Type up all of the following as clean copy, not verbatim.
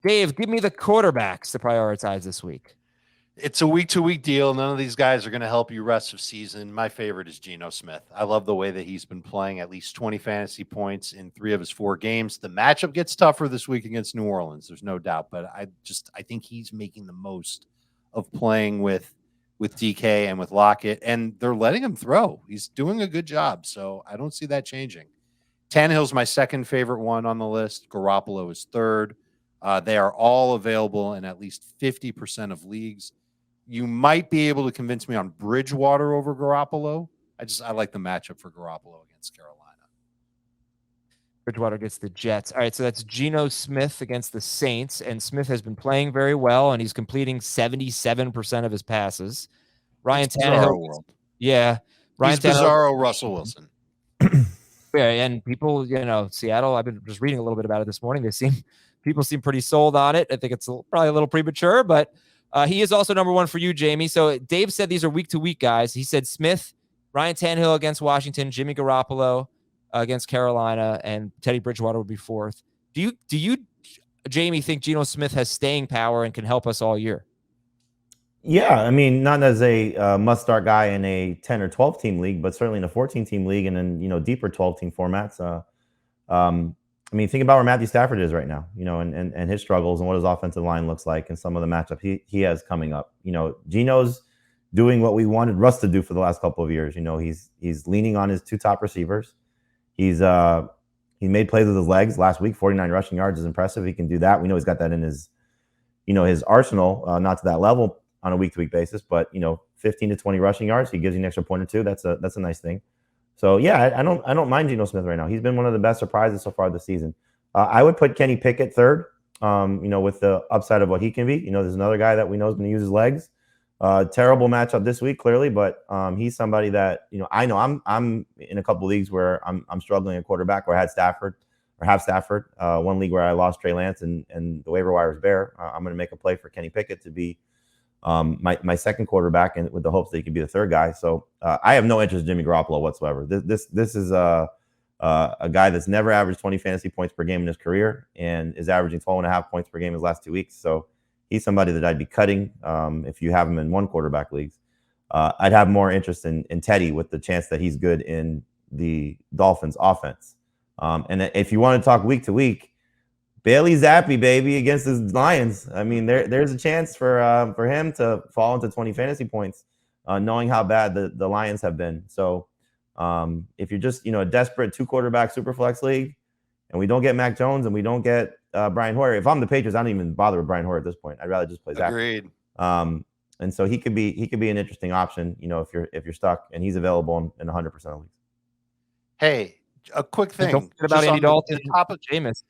Dave, give me the quarterbacks to prioritize this week. It's a week-to-week deal. None of these guys are going to help you rest of season. My favorite is Geno Smith. I love the way that he's been playing, at least 20 fantasy points in 3 of his 4 games. The matchup gets tougher this week against New Orleans. There's no doubt, but I think he's making the most of playing with DK and with Lockett, and they're letting him throw. He's doing a good job, so I don't see that changing. Tannehill's my second favorite one on the list. Garoppolo is third. They are all available in at least 50% of leagues. You might be able to convince me on Bridgewater over Garoppolo. I like the matchup for Garoppolo against Carolina. Bridgewater gets the Jets. All right, so that's Geno Smith against the Saints, and Smith has been playing very well, and he's completing 77% of his passes. Ryan It's Bizarro Tannehill, world. yeah, Ryan He's Tannehill, Bizarro Russell Wilson. yeah, and people, Seattle. I've been just reading a little bit about it this morning. People seem pretty sold on it. I think it's probably a little premature, but he is also number one for you, Jamie. So Dave said these are week to week guys. He said Smith, Ryan Tannehill against Washington, Jimmy Garoppolo against Carolina, and Teddy Bridgewater would be fourth. Do you, Jamie, think Geno Smith has staying power and can help us all year? Yeah, I mean, not as a must-start guy in a 10 or 12 team league, but certainly in a 14-team league and in deeper 12-team formats. I mean, think about where Matthew Stafford is right now, and his struggles and what his offensive line looks like and some of the matchup he has coming up. Geno's doing what we wanted Russ to do for the last couple of years. He's leaning on his 2 top receivers. He made plays with his legs last week. 49 rushing yards is impressive. He can do that. We know he's got that in his arsenal, not to that level on a week-to-week basis, but 15 to 20 rushing yards. He gives you an extra point or two. That's a nice thing. So yeah, I don't mind Geno Smith right now. He's been one of the best surprises so far this season. I would put Kenny Pickett third. With the upside of what he can be. There's another guy that we know is going to use his legs. Terrible matchup this week, clearly, but he's somebody that I know. I'm in a couple leagues where I'm struggling at quarterback, where I had Stafford or have Stafford. One league where I lost Trey Lance and the waiver wire is bare. I'm going to make a play for Kenny Pickett to be my second quarterback, and with the hopes that he could be the third guy. So I have no interest in Jimmy Garoppolo whatsoever. This is a guy that's never averaged 20 fantasy points per game in his career and is averaging 12.5 points per game his last 2 weeks. So he's somebody that I'd be cutting if you have him in one quarterback leagues. I'd have more interest in Teddy with the chance that he's good in the Dolphins offense. And if you want to talk week to week, Bailey Zappi, baby, against the Lions. I mean, there's a chance for him to fall into 20 fantasy points, knowing how bad the Lions have been. So if you're just a desperate 2-quarterback super flex league, and we don't get Mac Jones and we don't get Brian Hoyer, if I'm the Patriots, I don't even bother with Brian Hoyer at this point. I'd rather just play Zappi. Agreed. And so he could be an interesting option, if you're stuck, and he's available in 100% of leagues. Hey, a quick thing. Don't forget about Andy Dalton. The top of Jameis.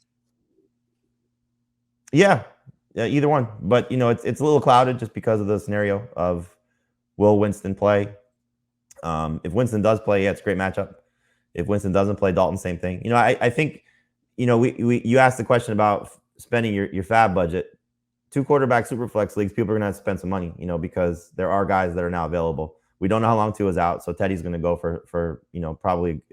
Yeah, either one. But it's a little clouded just because of the scenario of will Winston play. If Winston does play, yeah, it's a great matchup. If Winston doesn't play, Dalton, same thing. I think you asked the question about spending your fab budget. 2-quarterback super flex leagues, people are going to have to spend some money, because there are guys that are now available. We don't know how long Tua is out, so Teddy's going to go for probably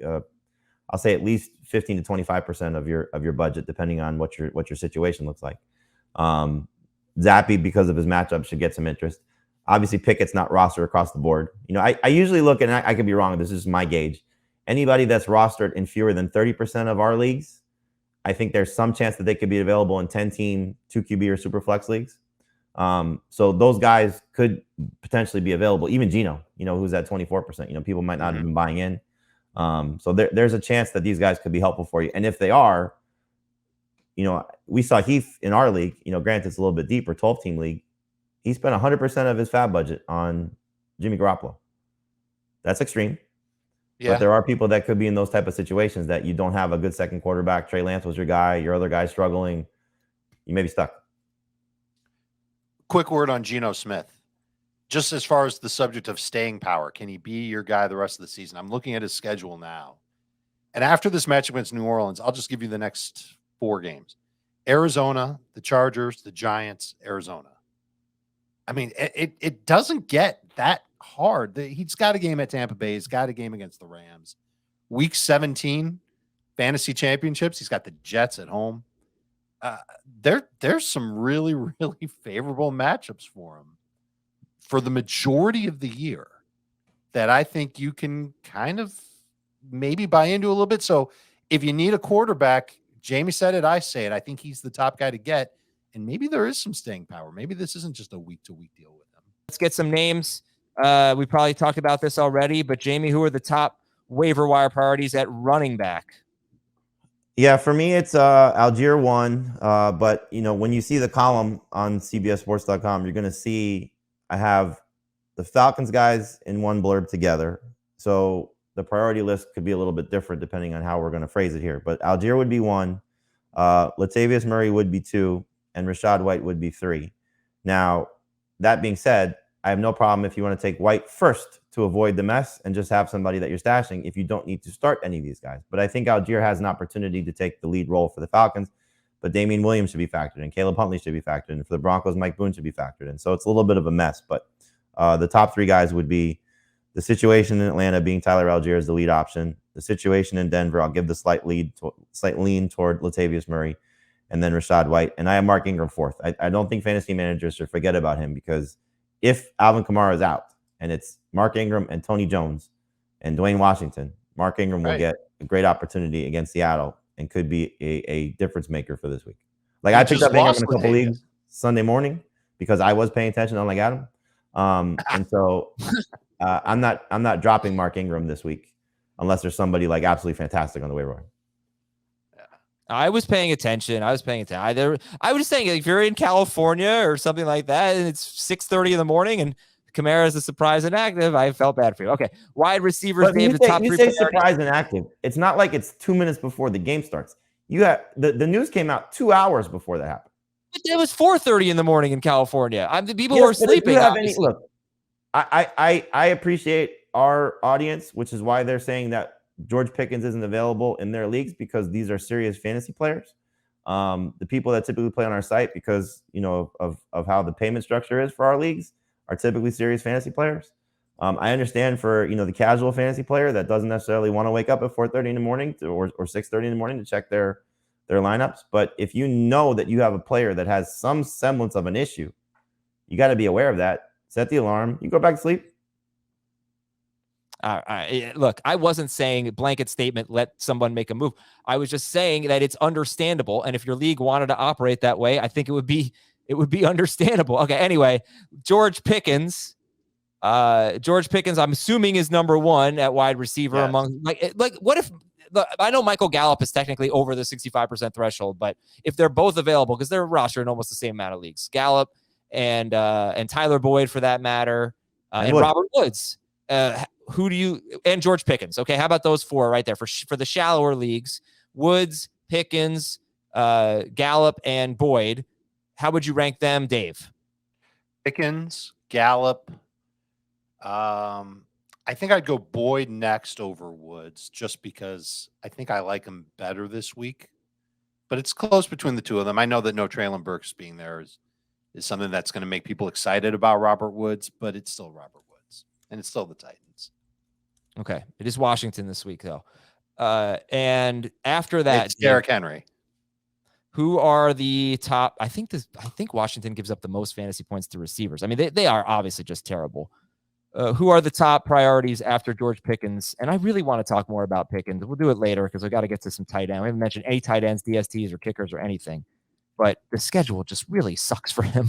I'll say at least 15 to 25% of your budget, depending on what your situation looks like. Zappi, because of his matchup, should get some interest. Obviously, Pickett's not rostered across the board. I usually look, and I could be wrong. This is my gauge. Anybody that's rostered in fewer than 30% of our leagues, I think there's some chance that they could be available in 10-team 2QB or super flex leagues. So those guys could potentially be available. Even Geno, who's at 24%. People might not have been buying in. So there's a chance that these guys could be helpful for you. And if they are, we saw Heath in our league, granted it's a little bit deeper, 12-team league. He spent 100% of his fab budget on Jimmy Garoppolo. That's extreme. Yeah. But there are people that could be in those type of situations that you don't have a good second quarterback. Trey Lance was your guy. Your other guy's struggling. You may be stuck. Quick word on Geno Smith. Just as far as the subject of staying power, can he be your guy the rest of the season? I'm looking at his schedule now. And after this match against New Orleans, I'll just give you the next 4 games. Arizona, the Chargers, the Giants, Arizona. I mean, it doesn't get that hard. He's got a game at Tampa Bay. He's got a game against the Rams. Week 17, fantasy championships. He's got the Jets at home. there's some really, really favorable matchups for him for the majority of the year that I think you can kind of maybe buy into a little bit. So if you need a quarterback, Jamie said it, I say it. I think he's the top guy to get. And maybe there is some staying power. Maybe this isn't just a week-to-week deal with him. Let's get some names. We probably talked about this already, but Jamie, who are the top waiver wire priorities at running back? Yeah, for me, it's Algier 1. But, when you see the column on CBSSports.com, you're going to see I have the Falcons guys in one blurb together. So the priority list could be a little bit different depending on how we're going to phrase it here. But Algier would be 1. Latavius Murray would be 2. And Rachaad White would be 3. Now, that being said, I have no problem if you want to take White first to avoid the mess and just have somebody that you're stashing if you don't need to start any of these guys. But I think Algier has an opportunity to take the lead role for the Falcons. But Damian Williams should be factored in. Caleb Huntley should be factored in. For the Broncos, Mike Boone should be factored in. So it's a little bit of a mess. But the top 3 guys would be the situation in Atlanta being Tyler Algier as the lead option. The situation in Denver, I'll give the slight lean toward Latavius Murray. And then Rachaad White. And I have Mark Ingram 4th. I don't think fantasy managers should forget about him because if Alvin Kamara is out and it's Mark Ingram and Tony Jones and Dwayne Washington, Mark Ingram will get a great opportunity against Seattle and could be a difference maker for this week. Like I picked up Ingram in a couple leagues Sunday morning because I was paying attention, unlike Adam. And so I'm not dropping Mark Ingram this week unless there's somebody like absolutely fantastic on the waiver wire. I was paying attention. I was just saying, if you're in California or something like that, and it's 6:30 in the morning, and Kamara is a surprise and active, I felt bad for you. Okay, wide receivers. Dave, the top 3 say surprise and active. It's not like it's 2 minutes before the game starts. You got the news came out 2 hours before that happened. It was 4:30 in the morning in California. The people were sleeping. Look, I appreciate our audience, which is why they're saying that George Pickens isn't available in their leagues because these are serious fantasy players. The people that typically play on our site because, of how the payment structure is for our leagues are typically serious fantasy players. I understand for, the casual fantasy player that doesn't necessarily want to wake up at 4:30 in the morning or 6:30 in the morning to check their lineups. But if you know that you have a player that has some semblance of an issue, you got to be aware of that. Set the alarm. You go back to sleep. Look, I wasn't saying blanket statement, let someone make a move. I was just saying that it's understandable. And if your league wanted to operate that way, I think it would be understandable. Okay. Anyway, George Pickens, I'm assuming is number 1 at wide receiver. Yes. Among what if, I know Michael Gallup is technically over the 65% threshold, but if they're both available, because they're rostered in almost the same amount of leagues, Gallup and Tyler Boyd for that matter, and Robert Woods, who do you, and George Pickens. Okay. How about those 4 right there for the shallower leagues, Woods, Pickens, Gallup, and Boyd. How would you rank them, Dave? Pickens, Gallup. I think I'd go Boyd next over Woods just because I think I like him better this week, but it's close between the 2 of them. I know that no Treylon Burks being there is something that's going to make people excited about Robert Woods, but it's still Robert Woods and it's still the Titans. Okay. It is Washington this week though. And after that, it's Derrick Henry. Who are the top? I think Washington gives up the most fantasy points to receivers. I mean, they are obviously just terrible. Who are the top priorities after George Pickens? And I really want to talk more about Pickens. We'll do it later because we got to get to some tight end. We haven't mentioned any tight ends, DSTs, or kickers or anything. But the schedule just really sucks for him.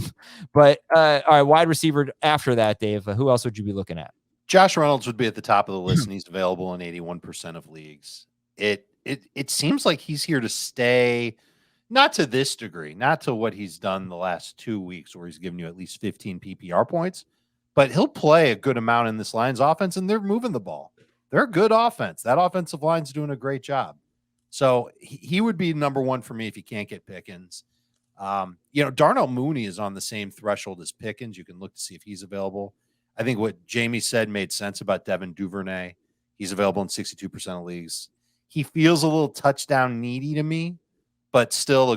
But all right, wide receiver after that, Dave. Who else would you be looking at? Josh Reynolds would be at the top of the list, and he's available in 81% of leagues. It seems like he's here to stay. Not to this degree, not to what he's done the last 2 weeks where he's given you at least 15 PPR points, but he'll play a good amount in this Lions offense, and they're moving the ball. They're a good offense. That offensive line's doing a great job. So he would be number 1 for me if you can't get Pickens. Darnell Mooney is on the same threshold as Pickens. You can look to see if he's available. I think what Jamie said made sense about Devin Duvernay. He's available in 62% of leagues. He feels a little touchdown needy to me, but still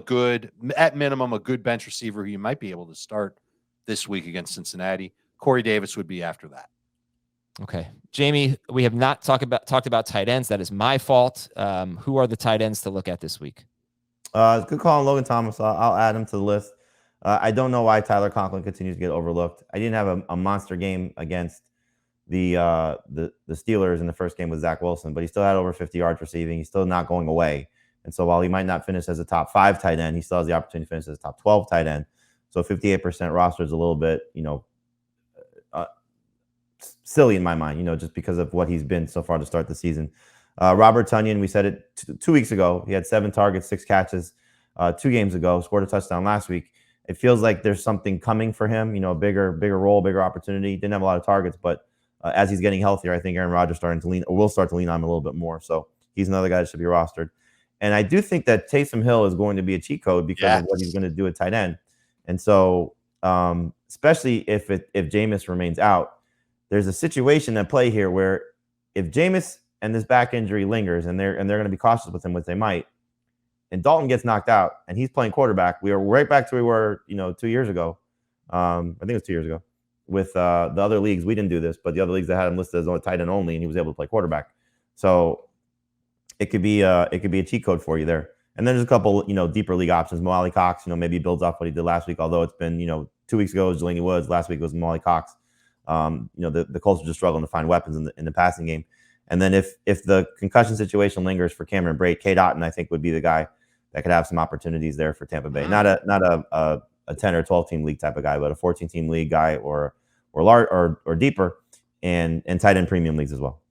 at minimum, a good bench receiver who you might be able to start this week against Cincinnati. Corey Davis would be after that. Okay. Jamie, we have not talked about tight ends. That is my fault. Who are the tight ends to look at this week? Good call on Logan Thomas. I'll add him to the list. I don't know why Tyler Conklin continues to get overlooked. I didn't have a monster game against the Steelers in the first game with Zach Wilson, but he still had over 50 yards receiving. He's still not going away. And so while he might not finish as a top 5 tight end, he still has the opportunity to finish as a top 12 tight end. So 58% roster is a little bit, silly in my mind, just because of what he's been so far to start the season. Robert Tonyan, we said it 2 weeks ago. He had 7 targets, 6 catches 2 games ago, scored a touchdown last week. It feels like there's something coming for him, a bigger role, bigger opportunity. Didn't have a lot of targets, but as he's getting healthier, I think Aaron Rodgers will start to lean on him a little bit more. So he's another guy that should be rostered. And I do think that Taysom Hill is going to be a cheat code because of what he's going to do at tight end. And so, especially if Jameis remains out, there's a situation at play here where if Jameis and this back injury lingers and they're going to be cautious with him, which they might, and Dalton gets knocked out and he's playing quarterback, we are right back to where we were, 2 years ago. I think it was 2 years ago. With the other leagues, we didn't do this, but the other leagues that had him listed as a tight end only, and he was able to play quarterback. So it could be a cheat code for you there. And then there's a couple, deeper league options. Molly Cox, maybe builds off what he did last week, although it's been, 2 weeks ago it was Delaney Woods, last week it was Molly Cox. The Colts are just struggling to find weapons in the passing game. And then if the concussion situation lingers for Cameron Brate, Kate Otten, I think, would be the guy that could have some opportunities there for Tampa Bay. Not a 10 or 12 team league type of guy, but a 14 team league guy or deeper, and tight end premium leagues as well.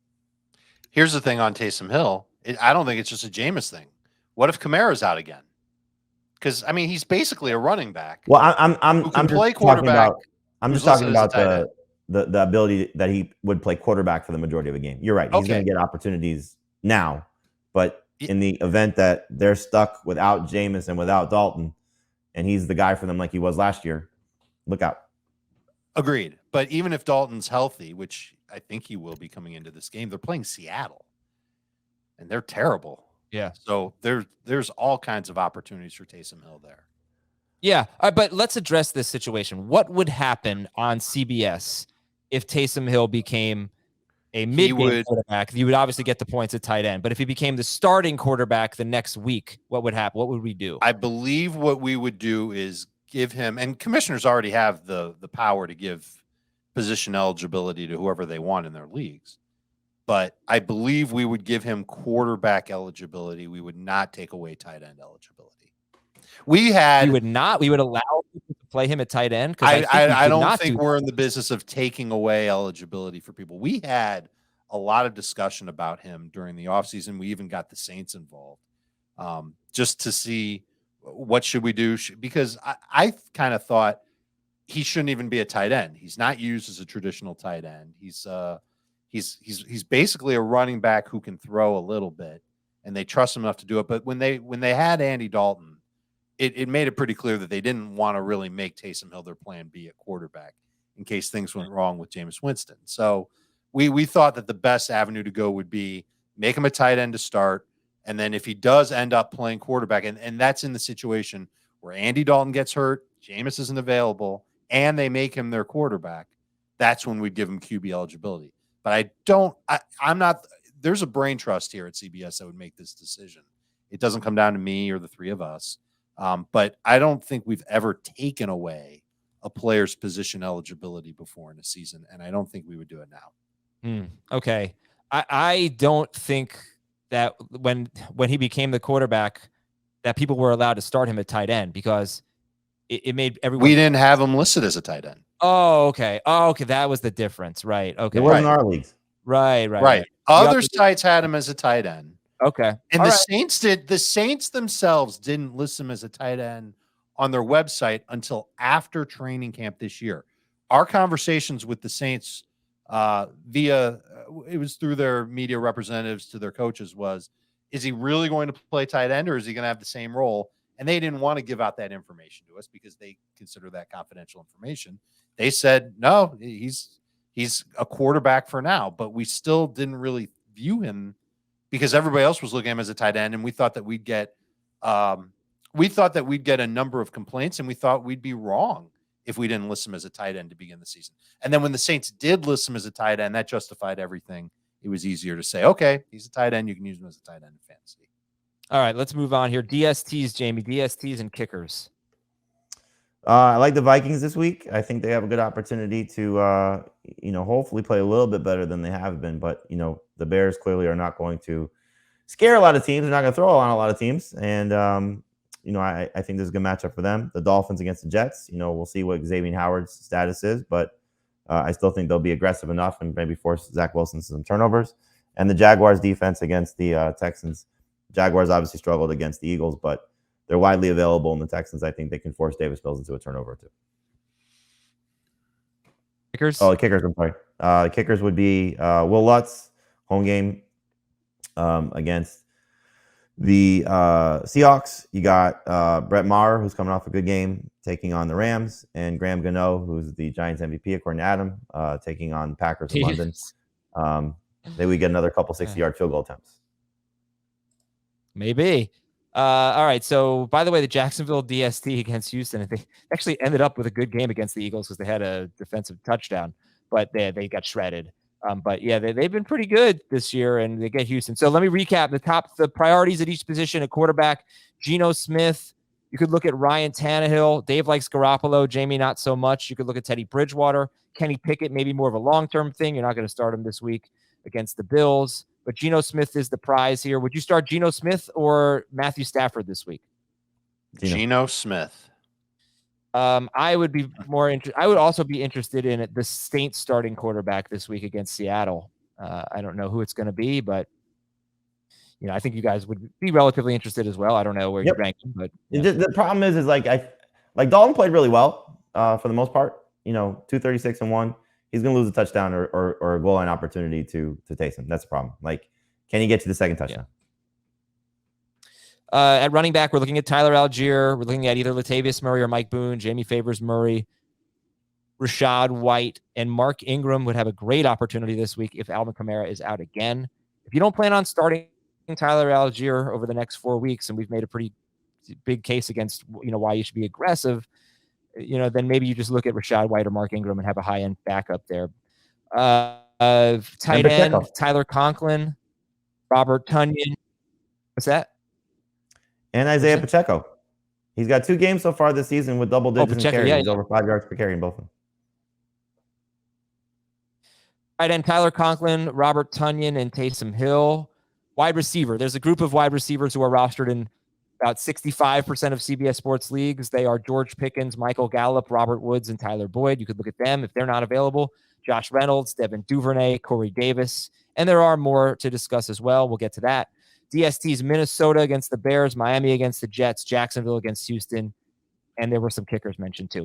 Here's the thing on Taysom Hill. I don't think it's just a Jameis thing. What if Kamara's out again? Because he's basically a running back. Well, I'm play quarterback. I'm just talking about the ability that he would play quarterback for the majority of the game. You're right. He's going to get opportunities now, but in the event that they're stuck without Jameis and without Dalton, and he's the guy for them like he was last year, look out. Agreed. But even if Dalton's healthy, which I think he will be coming into this game, they're playing Seattle, and they're terrible. Yeah. So there's all kinds of opportunities for Taysom Hill there. Yeah. But let's address this situation. What would happen on CBS if Taysom Hill became a mid-game quarterback? You would obviously get the points at tight end. But if he became the starting quarterback the next week, what would happen? What would we do? I believe what we would do is give him, and commissioners already have the power to give position eligibility to whoever they want in their leagues. But I believe we would give him quarterback eligibility. We would not take away tight end eligibility. We would allow people to play him at tight end. I don't think we're in the business of taking away eligibility for people. We had a lot of discussion about him during the offseason. We even got the Saints involved just to see what should we do, because I kind of thought he shouldn't even be a tight end. He's not used as a traditional tight end. He's basically a running back who can throw a little bit, and they trust him enough to do it. But when they had Andy Dalton, it made it pretty clear that they didn't want to really make Taysom Hill their plan B at quarterback in case things went wrong with Jameis Winston. So we thought that the best avenue to go would be make him a tight end to start, and then if he does end up playing quarterback, and that's in the situation where Andy Dalton gets hurt, Jameis isn't available, and they make him their quarterback, that's when we'd give him QB eligibility. But I'm not – there's a brain trust here at CBS that would make this decision. It doesn't come down to me or the three of us. But I don't think we've ever taken away a player's position eligibility before in a season, and I don't think we would do it now. Okay. I don't think that when he became the quarterback that people were allowed to start him at tight end, because it made everyone. We didn't have him listed as a tight end. Oh, okay. That was the difference. Right. Okay. It wasn't our leagues. Right. Other sites had him as a tight end. Okay. And the Saints themselves didn't list him as a tight end on their website until after training camp this year. Our conversations with the Saints it was through their media representatives to their coaches is he really going to play tight end, or is he going to have the same role? And they didn't want to give out that information to us because they consider that confidential information. They said, no, he's a quarterback for now, but we still didn't really view him because everybody else was looking at him as a tight end, and we thought that we'd get a number of complaints, and we thought we'd be wrong if we didn't list him as a tight end to begin the season. And then when the Saints did list him as a tight end, that justified everything. It was easier to say, okay, he's a tight end. You can use him as a tight end in fantasy. All right, let's move on here. DSTs, Jamie. DSTs and kickers. I like the Vikings this week. I think they have a good opportunity to, hopefully play a little bit better than they have been. But, the Bears clearly are not going to scare a lot of teams. They're not going to throw on a lot of teams. And, I think this is a good matchup for them. The Dolphins against the Jets. We'll see what Xavier Howard's status is. But I still think they'll be aggressive enough and maybe force Zach Wilson some turnovers. And the Jaguars defense against the Texans. Jaguars obviously struggled against the Eagles, but they're widely available in the Texans. I think they can force Davis Mills into a turnover too. Kickers? Oh, kickers, I'm sorry. Kickers would be Will Lutz, home game against the Seahawks. You got Brett Maher, who's coming off a good game, taking on the Rams, and Graham Gano, who's the Giants MVP, according to Adam, taking on the Packers in London. Maybe we get another couple 60-yard field goal attempts. Maybe. All right. So, by the way, the Jacksonville DST against Houston, they actually ended up with a good game against the Eagles because they had a defensive touchdown, but they got shredded. But yeah, they've been pretty good this year, and they get Houston. So let me recap the priorities at each position. At quarterback, Geno Smith. You could look at Ryan Tannehill. Dave likes Garoppolo. Jamie, not so much. You could look at Teddy Bridgewater. Kenny Pickett, maybe more of a long-term thing. You're not going to start him this week against the Bills. But Geno Smith is the prize here. Would you start Geno Smith or Matthew Stafford this week? Geno Smith. I would be I would also be interested in the Saints starting quarterback this week against Seattle. I don't know who it's going to be, but I think you guys would be relatively interested as well. I don't know where you rank him, but the problem is like Dalton played really well for the most part. 236-1. He's going to lose a touchdown or a goal line opportunity to Taysom. That's the problem. Like, can he get to the second touchdown? At running back, we're looking at Tyler Algier. We're looking at either Latavius Murray or Mike Boone. Jamie favors Murray. Rashad White and Mark Ingram would have a great opportunity this week if Alvin Kamara is out again. If you don't plan on starting Tyler Algier over the next 4 weeks, and we've made a pretty big case against why you should be aggressive, then maybe you just look at Rashad White or Mark Ingram and have a high-end backup there. Tight end, Tyler Conklin, Robert Tonyan. What's that? And Isaiah Pacheco. He's got 2 games so far this season with double digits in carries. Yeah, he's over 5 yards per carry in both of them. Tight end, Tyler Conklin, Robert Tonyan, and Taysom Hill. Wide receiver. There's a group of wide receivers who are rostered in about 65% of CBS Sports leagues. They are George Pickens, Michael Gallup, Robert Woods, and Tyler Boyd. You could look at them if they're not available. Josh Reynolds, Devin Duvernay, Corey Davis. And there are more to discuss as well. We'll get to that. DST's Minnesota against the Bears, Miami against the Jets, Jacksonville against Houston. And there were some kickers mentioned too.